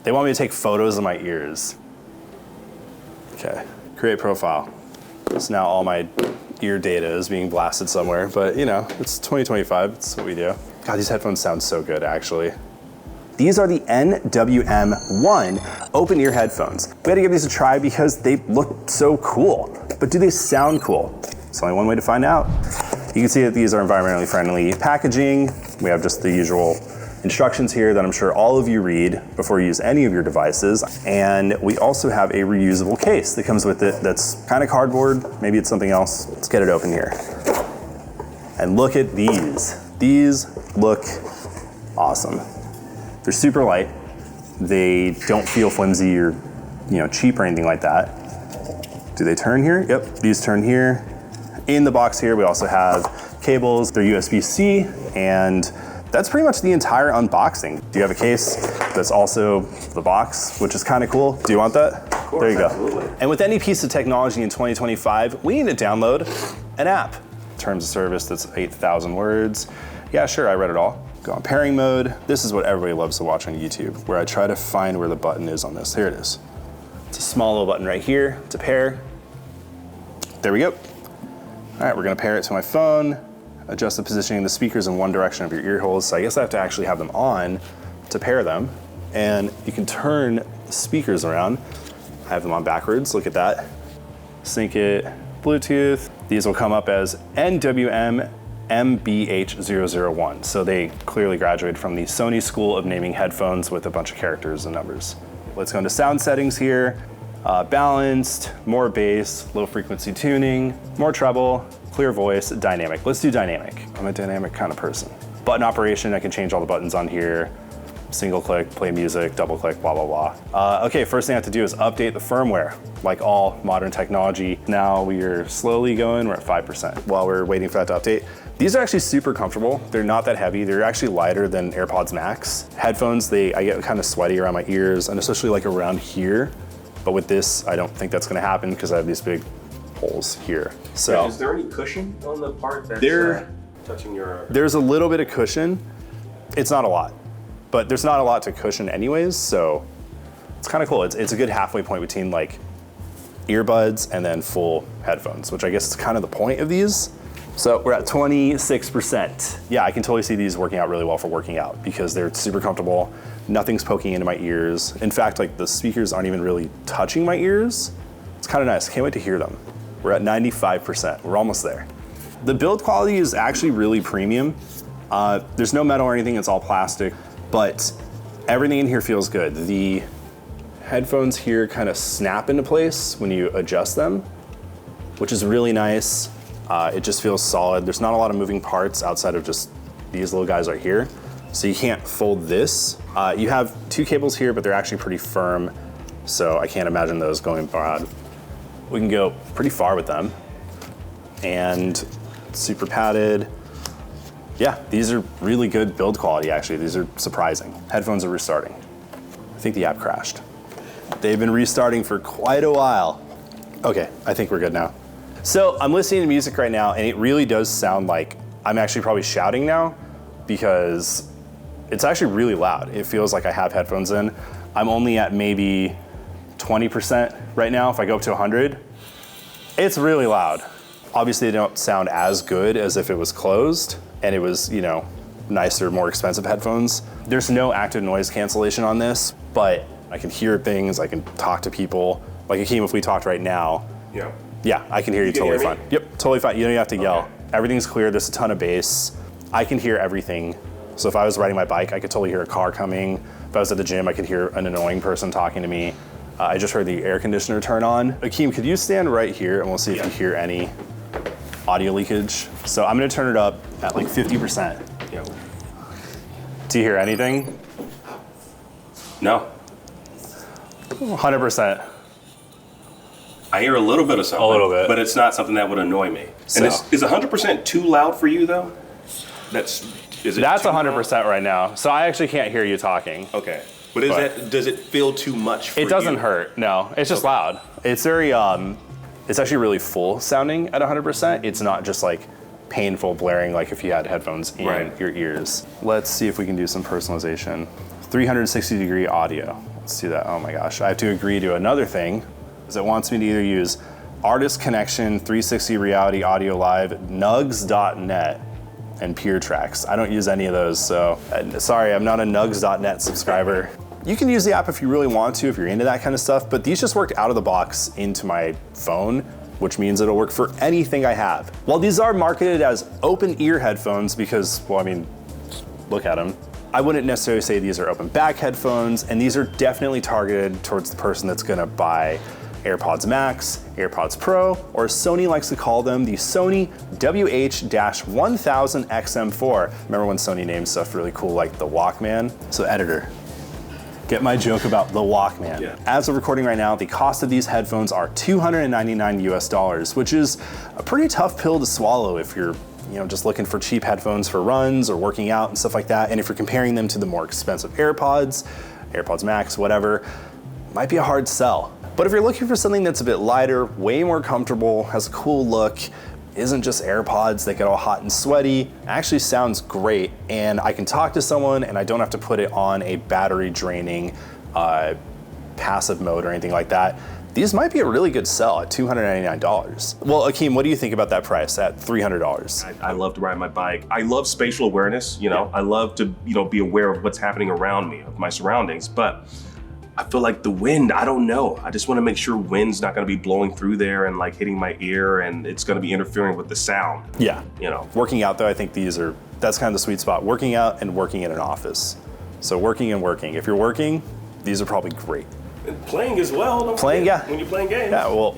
They want me to take photos of my ears. Okay, create profile. So now all my ear data is being blasted somewhere, but you know, it's 2025, it's what we do. God, these headphones sound so good, actually. These are the NWM ONE open ear headphones. We had to give these a try because they look so cool, but do they sound cool? There's only one way to find out. You can see that these are environmentally friendly packaging. We have just the usual instructions here that I'm sure all of you read before you use any of your devices. And we also have a reusable case that comes with it that's kind of cardboard. Maybe it's something else. Let's get it open here. And look at these. These look awesome. They're super light. They don't feel flimsy or cheap or anything like that. Do they turn here? Yep, these turn here. In the box here, we also have cables. They're USB-C, and that's pretty much the entire unboxing. Do you have a case that's also the box, which is kind of cool? Do you want that? Of course, there you go. Absolutely. And with any piece of technology in 2025, we need to download an app. Terms of service, that's 8,000 words. Yeah, sure, I read it all. Go on pairing mode. This is what everybody loves to watch on YouTube, where I try to find where the button is on this. Here it is. It's a small little button right here to pair. There we go. All right, we're gonna pair it to my phone, adjust the positioning of the speakers in one direction of your ear holes. So I guess I have to actually have them on to pair them. And you can turn the speakers around. I have them on backwards, look at that. Sync it, Bluetooth. These will come up as NWM MBH-001. So they clearly graduated from the Sony School of Naming Headphones with a bunch of characters and numbers. Let's go into sound settings here. Balanced, more bass, low frequency tuning, more treble, clear voice, dynamic. Let's do dynamic. I'm a dynamic kind of person. Button operation, I can change all the buttons on here. Single click, play music, double click, blah, blah, blah. Okay, first thing I have to do is update the firmware. Like all modern technology, now we are slowly going, we're at 5% while we're waiting for that to update. These are actually super comfortable. They're not that heavy. They're actually lighter than AirPods Max. Headphones, I get kind of sweaty around my ears and especially like around here. But with this, I don't think that's gonna happen because I have these big holes here. So is there any cushion on the part that's touching your... There's a little bit of cushion. It's not a lot, but there's not a lot to cushion anyways, so it's kind of cool. It's a good halfway point between like earbuds and then full headphones, which I guess is kind of the point of these. So we're at 26%. Yeah, I can totally see these working out really well for working out because they're super comfortable. Nothing's poking into my ears. In fact, like the speakers aren't even really touching my ears. It's kind of nice. Can't wait to hear them. We're at 95%. We're almost there. The build quality is actually really premium. There's no metal or anything. It's all plastic, but everything in here feels good. The headphones here kind of snap into place when you adjust them, which is really nice. It just feels solid. There's not a lot of moving parts outside of just these little guys right here. So you can't fold this. You have two cables here, but they're actually pretty firm. So I can't imagine those going bad. We can go pretty far with them. And super padded. Yeah, these are really good build quality actually. These are surprising. Headphones are restarting. I think the app crashed. They've been restarting for quite a while. Okay, I think we're good now. So I'm listening to music right now and it really does sound like I'm actually probably shouting now because it's actually really loud. It feels like I have headphones in. I'm only at maybe 20% right now. If I go up to 100, it's really loud. Obviously they don't sound as good as if it was closed and it was, nicer, more expensive headphones. There's no active noise cancellation on this, but I can hear things, I can talk to people. Like Akeem, if we talked right now, yeah, I can hear you totally fine. Yep, totally fine. You don't even have to yell. Everything's clear, there's a ton of bass. I can hear everything. So if I was riding my bike, I could totally hear a car coming. If I was at the gym, I could hear an annoying person talking to me. I just heard the air conditioner turn on. Akeem, could you stand right here and we'll see if you hear any audio leakage. So I'm gonna turn it up at like 50%. Yeah. Do you hear anything? No. 100%. I hear a little bit of something. A little bit. But it's not something that would annoy me. So. And is 100% too loud for you though? That's 100% right now. So I actually can't hear you talking. Okay. But does it feel too much for you? It doesn't hurt, no. It's just loud. It's very, it's actually really full sounding at 100%. It's not just like painful blaring like if you had headphones in your ears. Let's see if we can do some personalization. 360-degree audio. Let's do that. Oh my gosh, I have to agree to another thing, because it wants me to either use Artist Connection, 360 Reality Audio Live, nugs.net, and Peer Tracks. I don't use any of those, so sorry, I'm not a nugs.net subscriber. You can use the app if you really want to, if you're into that kind of stuff, but these just worked out of the box into my phone, which means it'll work for anything I have. While these are marketed as open ear headphones because, well, I mean, look at them, I wouldn't necessarily say these are open back headphones, and these are definitely targeted towards the person that's gonna buy AirPods Max, AirPods Pro, or Sony likes to call them the Sony WH-1000XM5. Remember when Sony named stuff really cool like the Walkman? So editor, get my joke about the Walkman. Yeah. As of recording right now, the cost of these headphones are $299 US, which is a pretty tough pill to swallow if you're just looking for cheap headphones for runs or working out and stuff like that. And if you're comparing them to the more expensive AirPods, AirPods Max, whatever, might be a hard sell. But if you're looking for something that's a bit lighter, way more comfortable, has a cool look, isn't just AirPods that get all hot and sweaty, actually sounds great, and I can talk to someone and I don't have to put it on a battery draining passive mode or anything like that, these might be a really good sell at $299. Well, Akeem, what do you think about that price at $300? I love to ride my bike. I love spatial awareness, I love to, be aware of what's happening around me, of my surroundings, but I feel like the wind, I don't know. I just want to make sure wind's not going to be blowing through there and like hitting my ear and it's going to be interfering with the sound. Yeah. Working out though, I think that's kind of the sweet spot. Working out and working in an office. So working and working. If you're working, these are probably great. And playing as well. Don't playing, forget, yeah. When you're playing games, yeah, well,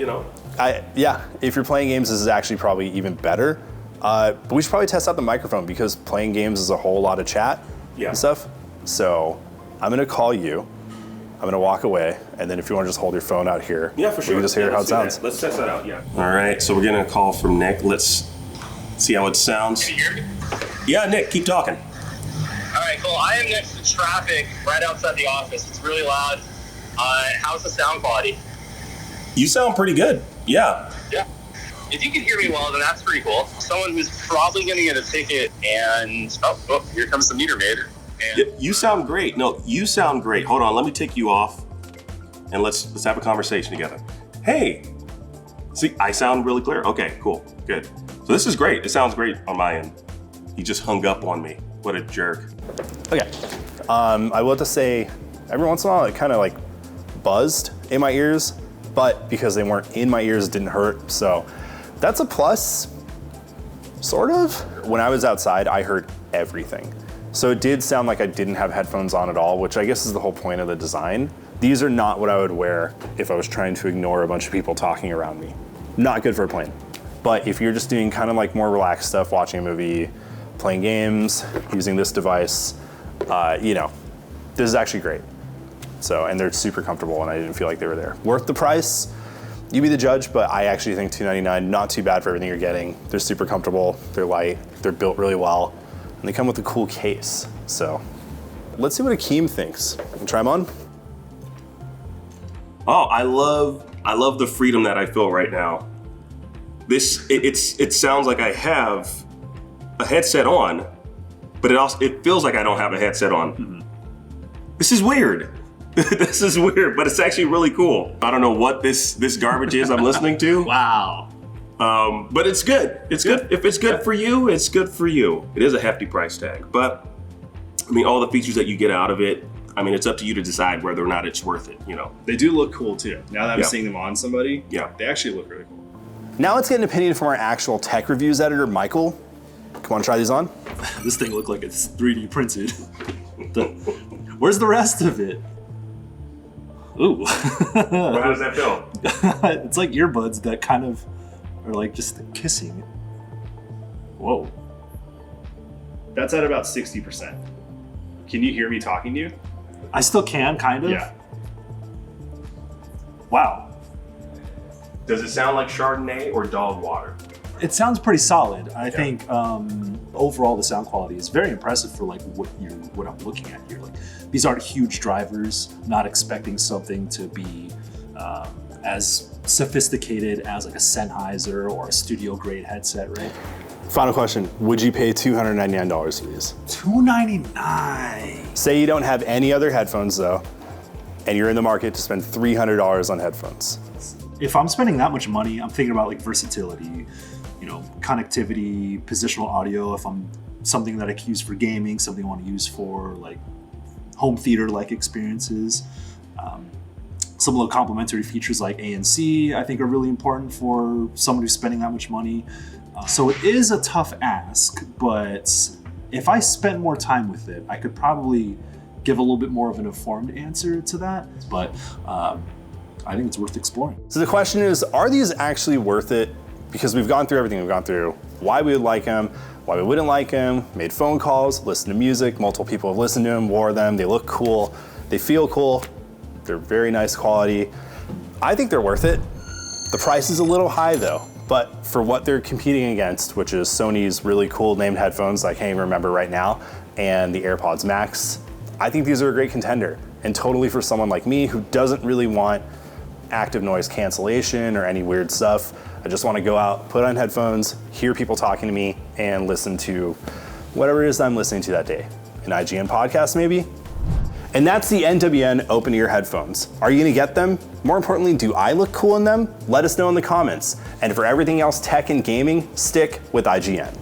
if you're playing games, this is actually probably even better. But we should probably test out the microphone because playing games is a whole lot of chat and stuff. So I'm going to call you. I'm gonna walk away, and then if you want to just hold your phone out here, yeah, for sure. we can just hear how it sounds. Let's test that out, yeah. All right, so we're getting a call from Nick. Let's see how it sounds. Can you hear me? Yeah, Nick, keep talking. All right, cool. I am next to traffic right outside the office. It's really loud. How's the sound quality? You sound pretty good, yeah. Yeah. If you can hear me well, then that's pretty cool. Someone who's probably gonna get a ticket and, oh, here comes the meter maid. And you sound great. No, you sound great. Hold on, let me take you off and let's have a conversation together. Hey, see, I sound really clear. Okay, cool, good. So this is great. It sounds great on my end. He just hung up on me. What a jerk. Okay, I will have to say, every once in a while it kind of like buzzed in my ears, but because they weren't in my ears, it didn't hurt. So that's a plus, sort of. When I was outside, I heard everything. So it did sound like I didn't have headphones on at all, which I guess is the whole point of the design. These are not what I would wear if I was trying to ignore a bunch of people talking around me. Not good for a plane. But if you're just doing kind of like more relaxed stuff, watching a movie, playing games, using this device, this is actually great. So, and they're super comfortable and I didn't feel like they were there. Worth the price? You be the judge, but I actually think $299, not too bad for everything you're getting. They're super comfortable, they're light, they're built really well. And they come with a cool case. So let's see what Akeem thinks. Try them on. Oh, I love the freedom that I feel right now. It sounds like I have a headset on, but it feels like I don't have a headset on. Mm-hmm. This is weird. This is weird, but it's actually really cool. I don't know what this garbage is I'm listening to. Wow. But it's good. It's good. If it's good for you, it's good for you. It is a hefty price tag, but I mean, all the features that you get out of it, I mean, it's up to you to decide whether or not it's worth it, They do look cool too. Now that I'm seeing them on somebody, they actually look really cool. Now let's get an opinion from our actual tech reviews editor, Michael. Come on, try these on. This thing looked like it's 3D printed. Where's the rest of it? Ooh. Well, how does that feel? It's like earbuds that kind of are like just kissing. Whoa. That's at about 60%. Can you hear me talking to you? I still can, kind of. Yeah. Wow. Does it sound like Chardonnay or dog water? It sounds pretty solid. I think overall the sound quality is very impressive for like what I'm looking at here. Like these aren't huge drivers. Not expecting something to be as sophisticated as like a Sennheiser or a studio grade headset, right? Final question, would you pay $299 for these? $299. Say you don't have any other headphones though. and you're in the market to spend $300 on headphones. If I'm spending that much money, I'm thinking about like versatility, you know, connectivity, positional audio. If I'm something that I can use for gaming, something I want to use for like home theater-like experiences. Some of the complementary features like ANC, I think, are really important for someone who's spending that much money. So it is a tough ask, but if I spent more time with it, I could probably give a little bit more of an informed answer to that. But I think it's worth exploring. So the question is, are these actually worth it? Because we've gone through everything we've gone through, why we would like them, why we wouldn't like them, made phone calls, listened to music, multiple people have listened to them, wore them, they look cool, they feel cool, they're very nice quality. I think they're worth it. The price is a little high though, but for what they're competing against, which is Sony's really cool named headphones I can't even remember right now, and the AirPods Max, I think these are a great contender. And totally for someone like me who doesn't really want active noise cancellation or any weird stuff. I just want to go out, put on headphones, hear people talking to me, and listen to whatever it is I'm listening to that day. An IGN podcast, maybe? And that's the NWN open-ear headphones. Are you gonna get them? More importantly, do I look cool in them? Let us know in the comments. And for everything else tech and gaming, stick with IGN.